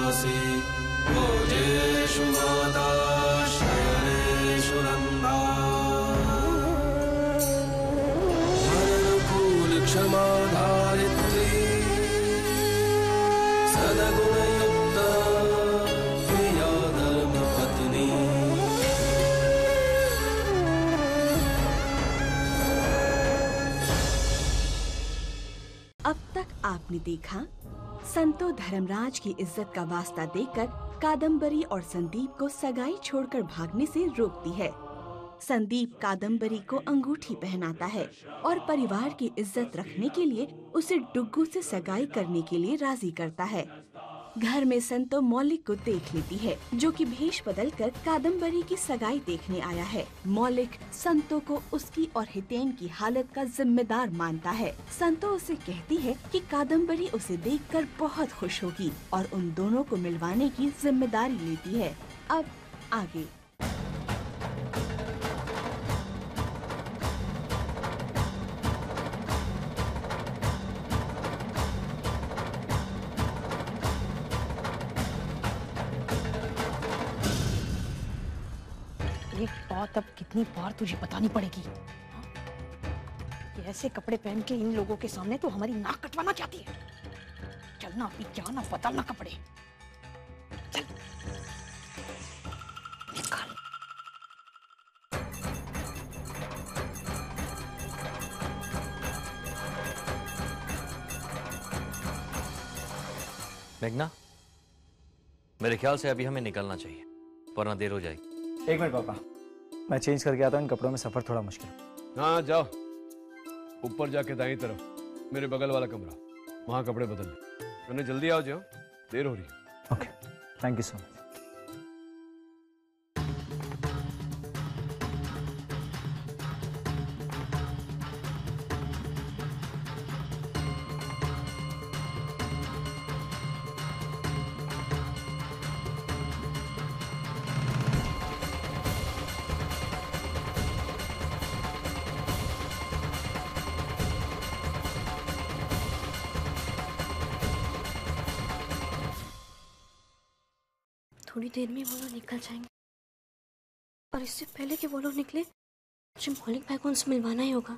शयनसि भोजेषु माता शयनेषु नन्दा मननुकूल क्षमा धारित्री सद्गुणयुक्ता प्रिया धर्मपत्नी। अब तक आपने देखा संतो धर्मराज की इज्जत का वास्ता देकर कादम्बरी और संदीप को सगाई छोड़कर भागने से रोकती है। संदीप कादम्बरी को अंगूठी पहनाता है और परिवार की इज्जत रखने के लिए उसे डुग्गू से सगाई करने के लिए राजी करता है। घर में संतो मौलिक को देख लेती है, जो कि भेष बदलकर कादम्बरी की सगाई देखने आया है। मौलिक संतो को उसकी और हितेन की हालत का जिम्मेदार मानता है। संतो उसे कहती है कि कादम्बरी उसे देखकर बहुत खुश होगी और उन दोनों को मिलवाने की जिम्मेदारी लेती है। अब आगे। एक बात अब कितनी बार तुझे बतानी पड़ेगी कि ऐसे कपड़े पहन के इन लोगों के सामने तो हमारी नाक कटवाना चाहती है। चलना अभी जाना बदलना कपड़े। चल निकाल। मेघना, मेरे ख्याल से अभी हमें निकलना चाहिए वरना देर हो जाएगी। एक मिनट पापा, मैं चेंज करके आता हूँ। इन कपड़ों में सफर थोड़ा मुश्किल है। हाँ जाओ, ऊपर जाके दाईं तरफ मेरे बगल वाला कमरा, वहाँ कपड़े बदल लो। मैंने जल्दी आओ, जाओ देर हो रही है। Okay, thank you so much. थोड़ी देर में वो लोग निकल जाएंगे और इससे पहले कि वो लोग निकले मुझे मौलिक भाई को उनसे मिलवाना ही होगा।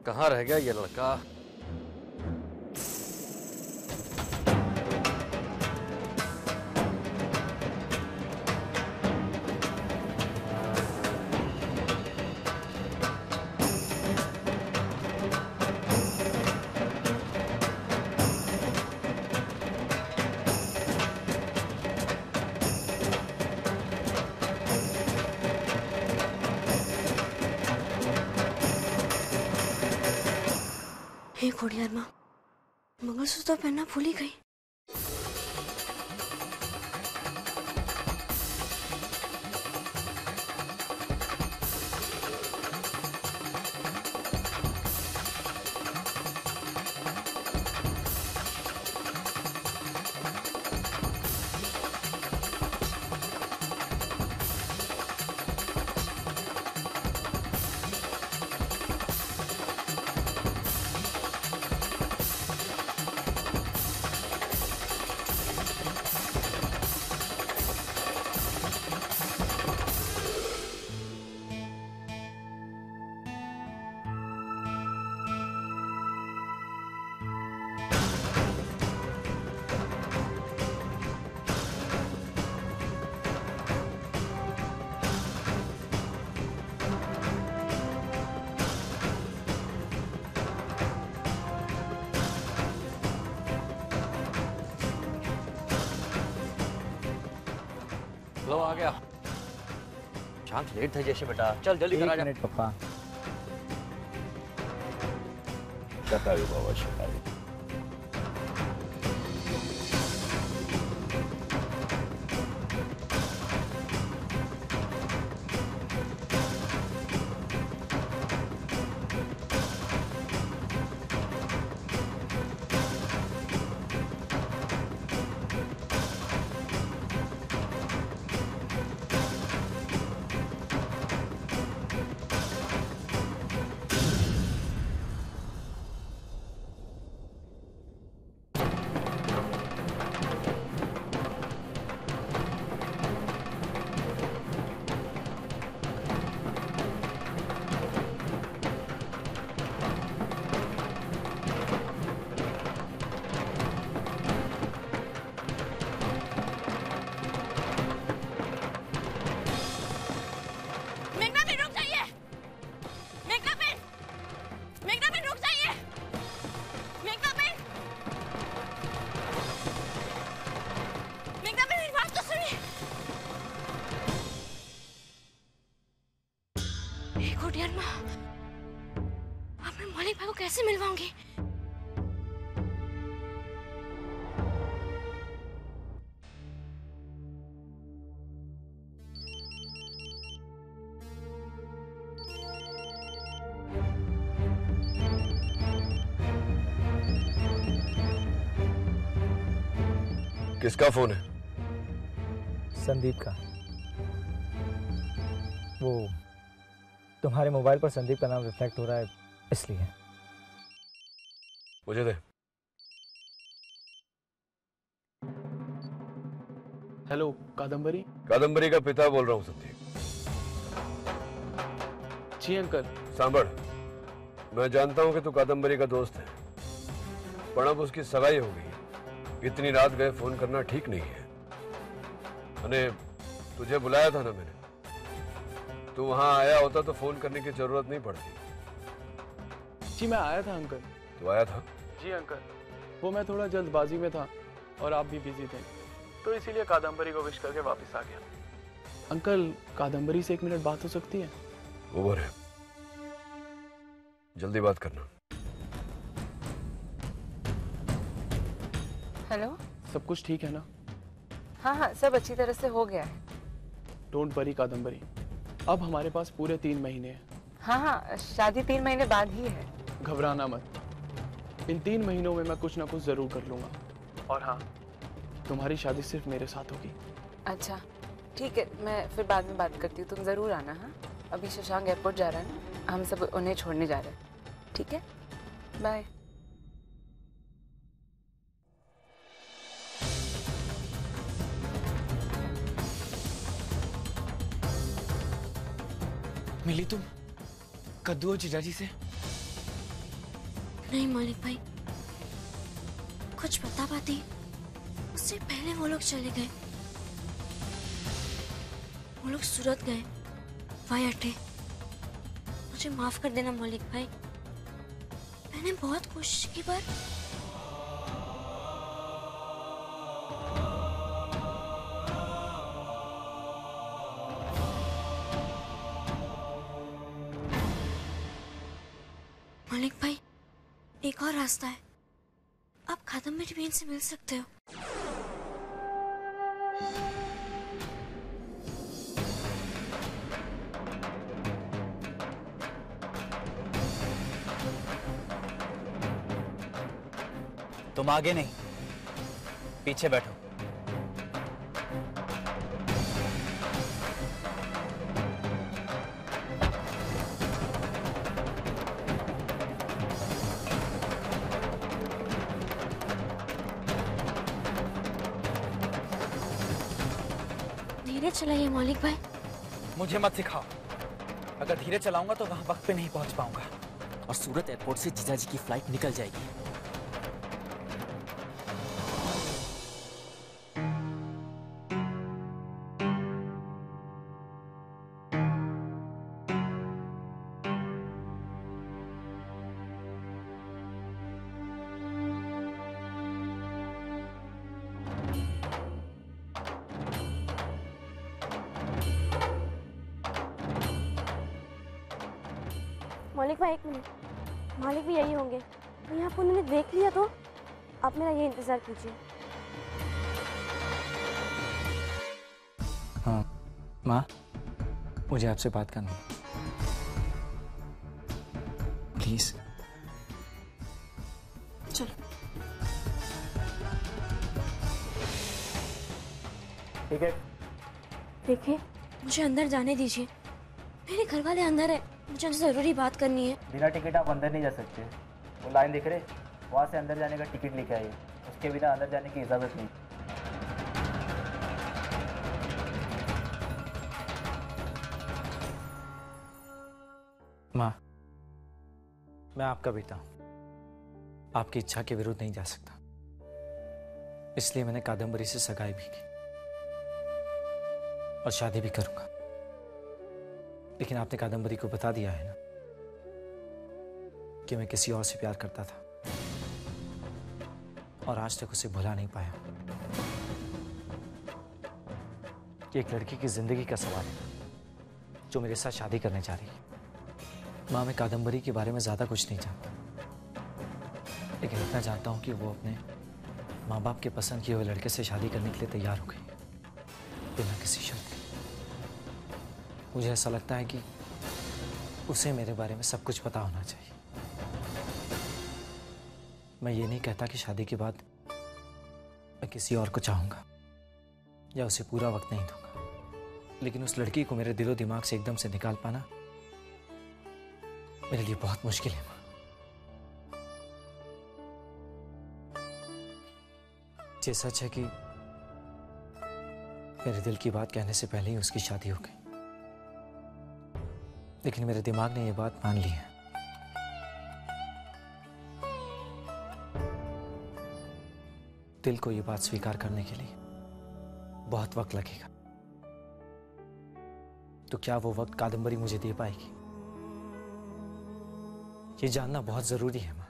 कहाँ रह गया ये लड़का? हे खोड़ियार माँ, मंगलसूत्र पहनना भूल ही गई। लो आ गया। शांत लेट थे जैसे बेटा, चल जल्दी करा जा। एक मिनट पापा। शतायु बाबा शतायु। यार माँ, अब मैं मलिक भाई को कैसे मिलवाऊंगी? किसका फोन है? संदीप का। वो तुम्हारे मोबाइल पर संदीप का नाम रिफ्लेक्ट हो रहा है इसलिए। मुझे दे। हेलो कादम्बरी। कादम्बरी का पिता बोल रहा हूँ संदीप। जी अंकल। सांभर, मैं जानता हूँ कि तू कादम्बरी का दोस्त है, पर अब उसकी सगाई हो गई। इतनी रात गए फोन करना ठीक नहीं है। मैंने तुझे बुलाया था ना मैंने, तू वहां आया होता तो फोन करने की जरूरत नहीं पड़ती। जी मैं आया था अंकल। तू आया था? जी अंकल, वो मैं थोड़ा जल्दबाजी में था और आप भी बिजी थे, तो इसीलिए कादम्बरी को विश करके वापस आ गया। अंकल, कादम्बरी से 1 मिनट बात हो सकती है? ओवर है, जल्दी बात करना। हेलो, सब कुछ ठीक है ना? हाँ हाँ, सब अच्छी तरह से हो गया है। डोंट वरी कादम्बरी, अब हमारे पास पूरे 3 महीने हैं। हाँ हाँ, शादी 3 महीने बाद ही है। घबराना मत, इन 3 महीनों में मैं कुछ ना कुछ जरूर कर लूंगा। और हाँ, तुम्हारी शादी सिर्फ मेरे साथ होगी। अच्छा ठीक है, मैं फिर बाद में बात करती हूँ, तुम जरूर आना। हाँ, अभी शशांक एयरपोर्ट जा रहा है ना, हम सब उन्हें छोड़ने जा रहे हैं। ठीक है, बाय। मिली तुम कद्दू और जीजाजी से? नहीं मलिक भाई, कुछ पता पाती उससे पहले वो लोग चले गए। वो लोग सूरत गए, हवाई अड्डे। मुझे माफ कर देना मलिक भाई, मैंने बहुत कोशिश की पर मलिक भाई, एक और रास्ता है, आप कादम्बरी बहन से मिल सकते हो। तुम आगे नहीं, पीछे बैठो। धीरे चलाइए मलिक भाई। मुझे मत सिखाओ, अगर धीरे चलाऊंगा तो वहां वक्त पे नहीं पहुंच पाऊंगा और सूरत एयरपोर्ट से जीजाजी की फ्लाइट निकल जाएगी। मलिक भाई 1 मिनट, मालिक भी यही होंगे। कहीं आपको उन्होंने देख लिया तो आप मेरा ये इंतजार कीजिए। हाँ माँ, मुझे आपसे बात करनी है, प्लीज। चलो। ठीक है। देखिए, मुझे अंदर जाने दीजिए, मेरे घर वाले अंदर है, मुझे उनसे जरूरी बात करनी है। बिना टिकट आप अंदर नहीं जा सकते। वो लाइन दिख रहे, वहाँ से अंदर जाने का टिकट लेके आइए, उसके बिना अंदर जाने की इजाज़त नहीं। माँ, मैं आपका बेटा हूँ, आपकी इच्छा के विरुद्ध नहीं जा सकता, इसलिए मैंने कादम्बरी से सगाई भी की और शादी भी करूंगा। लेकिन आपने कादम्बरी को बता दिया है ना कि मैं किसी और से प्यार करता था और आज तक उसे भुला नहीं पाया। ये एक लड़की की जिंदगी का सवाल है जो मेरे साथ शादी करने जा रही है। माँ, मैं कादम्बरी के बारे में ज़्यादा कुछ नहीं जानता, लेकिन इतना जानता हूँ कि वो अपने माँ बाप के पसंद किए हुए लड़के से शादी करने के लिए तैयार हो गई, बिना किसी शर्त के। मुझे ऐसा लगता है कि उसे मेरे बारे में सब कुछ पता होना चाहिए। मैं ये नहीं कहता कि शादी के बाद मैं किसी और को चाहूँगा या उसे पूरा वक्त नहीं दूंगा, लेकिन उस लड़की को मेरे दिलो दिमाग से एकदम से निकाल पाना मेरे लिए बहुत मुश्किल है। ये सच है कि मेरे दिल की बात कहने से पहले ही उसकी शादी हो गई, लेकिन मेरे दिमाग ने यह बात मान ली है। दिल को यह बात स्वीकार करने के लिए बहुत वक्त लगेगा। तो क्या वो वक्त कादम्बरी मुझे दे पाएगी? ये जानना बहुत जरूरी है मां।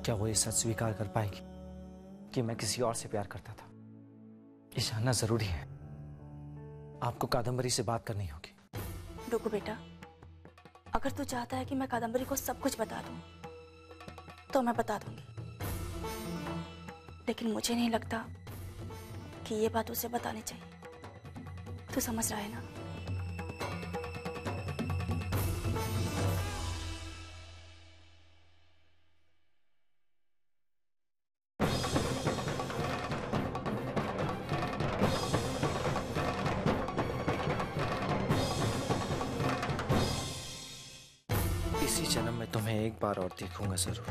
क्या वो ये सच स्वीकार कर पाएगी कि मैं किसी और से प्यार करता था? ये जानना जरूरी है। आपको कादम्बरी से बात करनी होगी। रुको बेटा, अगर तू चाहता है कि मैं कादम्बरी को सब कुछ बता दूं, तो मैं बता दूंगी, लेकिन मुझे नहीं लगता कि ये बात उसे बतानी चाहिए। तू समझ रहा है ना? इसी जन्म में तुम्हें एक बार और देखूंगा जरूर।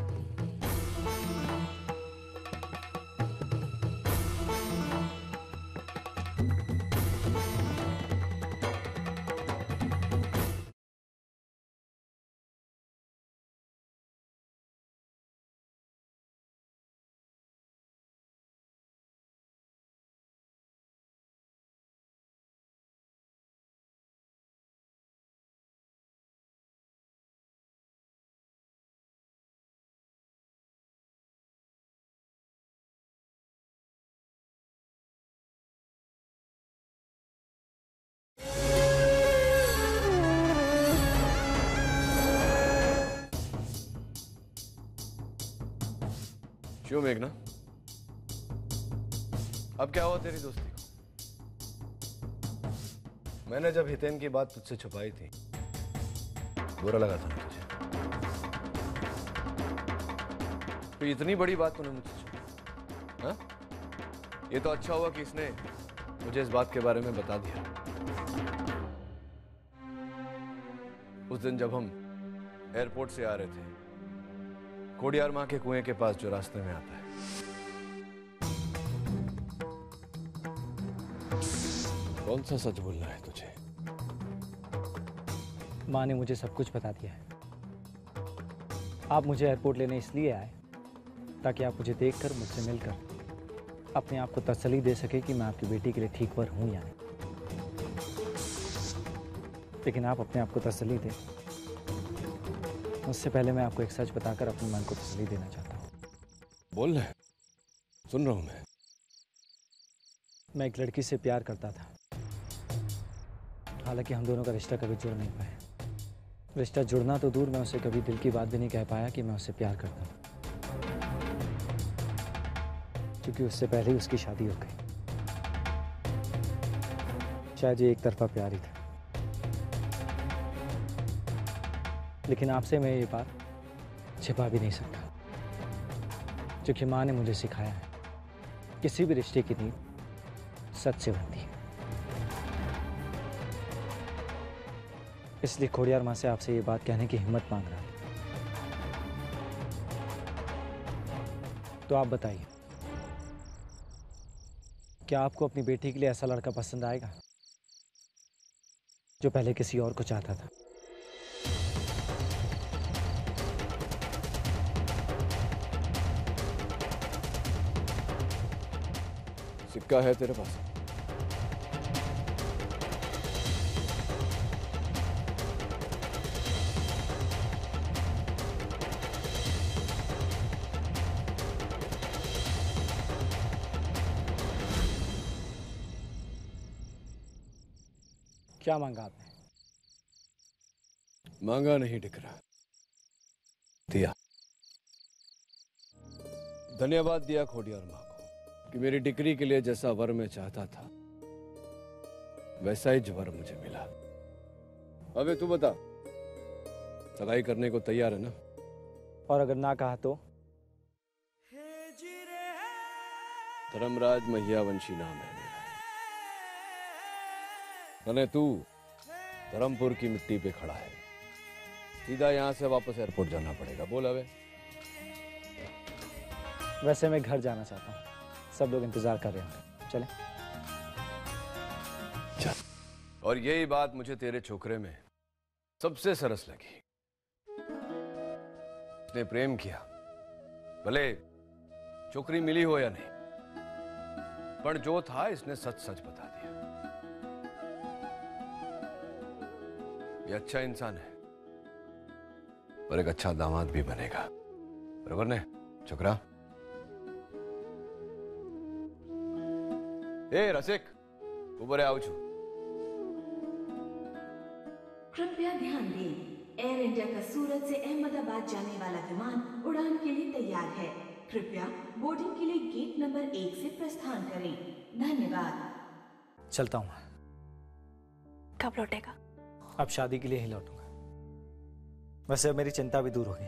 क्यों मेघना, अब क्या हुआ तेरी दोस्ती को? मैंने जब हितेन की बात तुझसे छुपाई थी, बुरा लगा था ना तुझे? तो इतनी बड़ी बात तूने मुझसे छुपाई, हाँ? ये तो अच्छा हुआ कि इसने मुझे इस बात के बारे में बता दिया। उस दिन जब हम एयरपोर्ट से आ रहे थे, कोडियार माँ के कुएं के पास जो रास्ते में आता है, कौन सा सच बोलना है तुझे? माँ ने मुझे सब कुछ बता दिया है। आप मुझे एयरपोर्ट लेने इसलिए आए ताकि आप मुझे देखकर, मुझसे मिलकर अपने आप को तसल्ली दे सके कि मैं आपकी बेटी के लिए ठीक पर हूं या नहीं। लेकिन आप अपने आप को तसल्ली दें उससे पहले मैं आपको एक सच बताकर अपने मन को तसल्ली देना चाहता हूँ। बोल रहे, सुन रहा हूं मैं एक लड़की से प्यार करता था, हालांकि हम दोनों का रिश्ता कभी जुड़ नहीं पाया। रिश्ता जुड़ना तो दूर, मैं उसे कभी दिल की बात भी नहीं कह पाया कि मैं उससे प्यार करता हूँ, क्योंकि उससे पहले ही उसकी शादी हो गई। शायद ये एक तरफा प्यार ही था, लेकिन आपसे मैं ये बात छिपा भी नहीं सकता, क्योंकि माँ ने मुझे सिखाया है किसी भी रिश्ते की नींव सच से बनती है। इसलिए खोड़ियार माँ से आपसे ये बात कहने की हिम्मत मांग रहा हूं। तो आप बताइए, क्या आपको अपनी बेटी के लिए ऐसा लड़का पसंद आएगा जो पहले किसी और को चाहता था? सिक्का है तेरे पास? क्या मांगा आपने? मांगा नहीं दिख रहा, दिया। धन्यवाद दिया खोडियार माँ को कि मेरी डिक्री के लिए जैसा वर मैं चाहता था वैसा ही वर मुझे मिला। अबे तू बता, सगाई करने को तैयार है ना? और अगर ना कहा तो? धर्मराज महियावंशी नाम है मेरा। तू धर्मपुर की मिट्टी पे खड़ा है, सीधा यहाँ से वापस एयरपोर्ट जाना पड़ेगा। बोल अबे। वैसे मैं घर जाना चाहता हूँ, सब लोग इंतजार कर रहे हैं। चले। चल। और यही बात मुझे तेरे छोकरे में सबसे सरस लगी। उसने प्रेम किया, भले छोकरी मिली हो या नहीं, पर जो था इसने सच सच बता दिया। ये अच्छा इंसान है और एक अच्छा दामाद भी बनेगा, बराबर ने छोकरा? ए रसिक, ऊपर आओ छू। कृपया ध्यान दें, एयर इंडिया का सूरत से अहमदाबाद जाने वाला विमान उड़ान के लिए तैयार है। कृपया बोर्डिंग के लिए गेट नंबर 1 से प्रस्थान करें। धन्यवाद। चलता हूँ। कब लौटेगा? अब शादी के लिए ही लौटूंगा। वैसे अब मेरी चिंता भी दूर हो गई।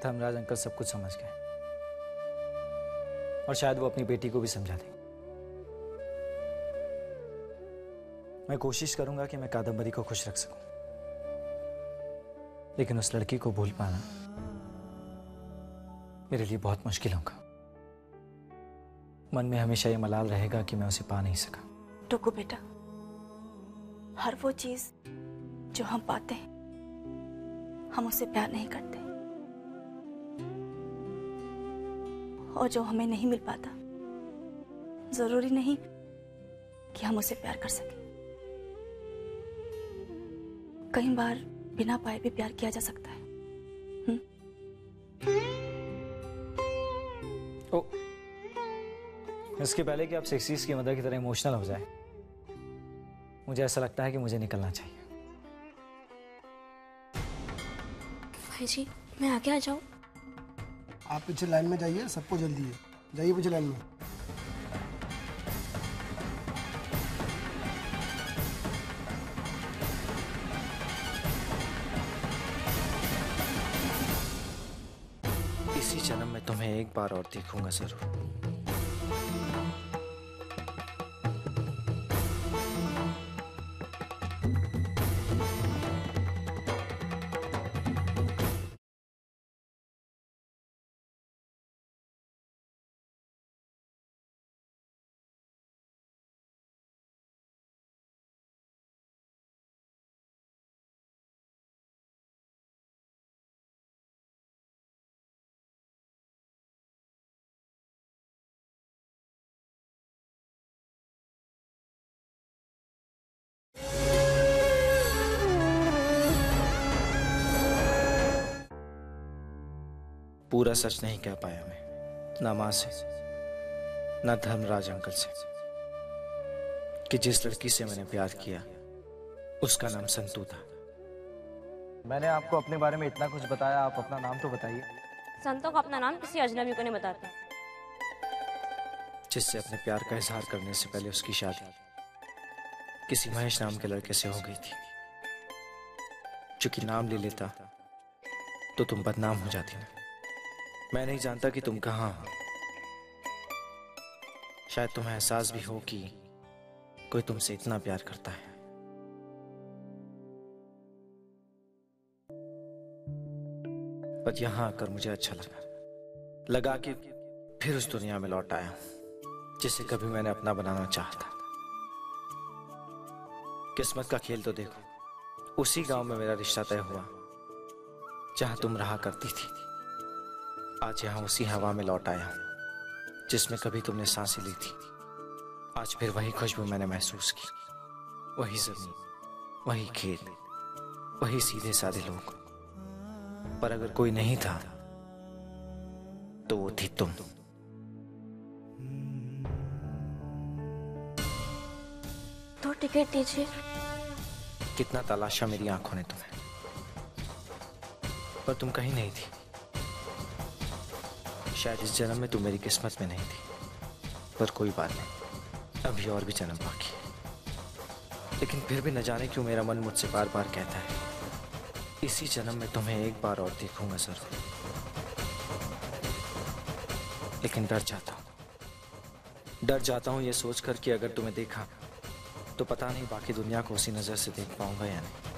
धर्मराज अंकल सब कुछ समझ गए और शायद वो अपनी बेटी को भी समझा दें। मैं कोशिश करूंगा कि मैं कादम्बरी को खुश रख सकूं, लेकिन उस लड़की को भूल पाना मेरे लिए बहुत मुश्किल होगा। मन में हमेशा ये मलाल रहेगा कि मैं उसे पा नहीं सका। टुकू बेटा, हर वो चीज जो हम पाते हैं, हम उससे प्यार नहीं करते, और जो हमें नहीं मिल पाता जरूरी नहीं कि हम उसे प्यार कर सकें। कई बार बिना पाए भी प्यार किया जा सकता है। इसके पहले कि आप सेक्सीज की मदर की तरह इमोशनल हो जाए, मुझे ऐसा लगता है कि मुझे निकलना चाहिए। भाई जी, मैं आगे आ जाऊं? आप पीछे लाइन में जाइए, सबको जल्दी है। जाइए पीछे लाइन में। इसी जन्म में तुम्हें एक बार और देखूंगा जरूर। पूरा सच नहीं कह पाया मैं, ना मां से ना धर्मराज अंकल से, कि जिस लड़की से मैंने प्यार किया उसका नाम संतू था। मैंने आपको अपने बारे में इतना कुछ बताया, आप अपना नाम तो बताइए। संतों को अपना नाम किसी अजनबी को नहीं बताते। जिससे अपने प्यार का इजहार करने से पहले उसकी शादी किसी महेश नाम के लड़के से हो गई थी। चूंकि नाम ले लेता तो तुम बदनाम हो जाती ना। मैं नहीं जानता कि तुम कहाँ हो। शायद तुम्हें एहसास भी हो कि कोई तुमसे इतना प्यार करता है। पर यहां आकर मुझे अच्छा लगा कि फिर उस दुनिया में लौट आया हूं जिसे कभी मैंने अपना बनाना चाहा था। किस्मत का खेल तो देखो, उसी गांव में मेरा रिश्ता तय हुआ जहां तुम रहा करती थी। आज यहां उसी हवा में लौट आया हूं जिसमें कभी तुमने सांसें ली थी। आज फिर वही खुशबू मैंने महसूस की, वही जमीन, वही खेत, वही सीधे साधे लोग। पर अगर कोई नहीं था तो वो थी तुम। तो टिकट दीजिए। कितना तलाशा मेरी आंखों ने तुम्हें, पर तुम कहीं नहीं थी। शायद इस जन्म में तुम मेरी किस्मत में नहीं थी, पर कोई बात नहीं, अभी और भी जन्म बाकी है। लेकिन फिर भी न जाने क्यों मेरा मन मुझसे बार बार कहता है इसी जन्म में तुम्हें एक बार और देखूंगा जरूर। लेकिन डर जाता हूं ये सोचकर कि अगर तुम्हें देखा तो पता नहीं बाकी दुनिया को उसी नजर से देख पाऊंगा या नहीं।